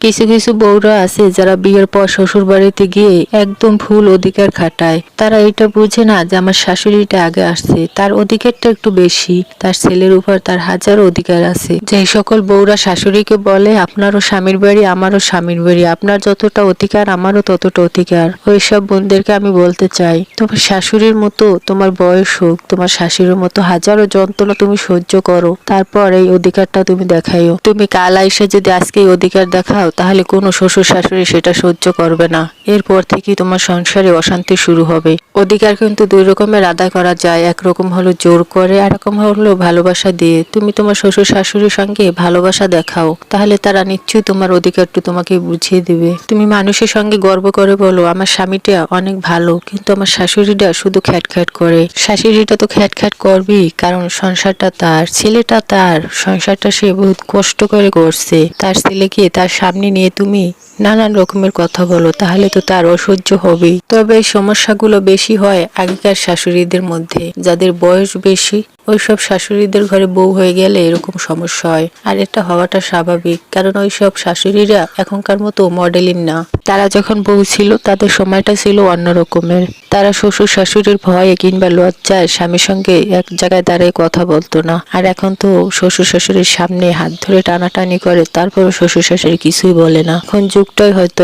কিছু কিছু বউরা আছে যারা বিয়ের পর শ্বশুর বাড়িতে গিয়ে একদম ফুল অধিকার খাটায়। তারা এটা বুঝে না যে আমার শাশুড়িটা আগে আসছে, তার অধিকারটা একটু বেশি, তার ছেলের উপর তার হাজারো অধিকার আছে। যে সকল বউরা শাশুড়িকে বলে আপনারও স্বামীর বাড়ি আমারও স্বামীর বাড়ি, আপনার যতটা অধিকার আমারও ততটা অধিকার, ওইসব বোনদেরকে আমি বলতে চাই তোমার শাশুড়ির মতো তোমার বয়স হোক, তোমার শাশুড়ির মতো হাজারো যন্ত্রণা তুমি সহ্য করো, তারপর এই অধিকারটা তুমি দেখাইও। তুমি কাল আইসে যদি আজকে এই অধিকার দেখাও তাহলে কোনো শ্বশুর শাশুড়ি সেটা সহ্য করবে না। এরপর থেকে তোমার সংসারে অশান্তি শুরু হবে। অধিকার কিন্তু দুই রকমের আদায় করা যায়, একরকম হলো জোর করে, আর রকম হলো ভালোবাসা দিয়ে। তুমি তোমার শ্বশুর শাশুড়ির সঙ্গে ভালোবাসা দেখাও, তাহলে তারা নিশ্চয়ই তোমার অধিকারটা তোমাকে বুঝিয়ে দিবে। তুমি মানুষের সঙ্গে গর্ব করে বলো আমার স্বামীটা অনেক ভালো, কিন্তু আমার শাশুড়িটা শুধু খ্যাট করে। শাশুড়িটা তো খ্যাট করবেই, কারণ সংসারটা তার, ছেলেটা তার, সংসারটা সে বহুত কষ্ট করে করছে। তার ছেলেকে তার সামনে নিয়ে তুমি নানান রকমের কথা বলো, তাহলে তো তার অসহ্য হবেই। তবে এই সমস্যাগুলো বেশি হয় আগেকার শাশুড়িদের মধ্যে, যাদের বয়স বেশি। ওইসব শাশুড়িদের ঘরে বউ হয়ে গেলে এরকম সমস্যা হয়, আর এটা হওয়াটা স্বাভাবিক, কারণ ওইসব শাশুড়িরা এখনকার মতো মডেলিং না। তারা যখন বউ ছিল তাদের সময়টা ছিল অন্য রকমের। তারা শ্বশুর শাশুড়ির ভয়ে কিংবা লজ্জায় স্বামীর সঙ্গে এক জায়গায় দাঁড়িয়ে কথা বলতো না। আর এখন তো শ্বশুর শাশুড়ির সামনে হাত ধরে টানাটানি করে, তারপরও শ্বশুর শাশুড়ি কিছুই বলে না। এখন যুগটাই হয়তো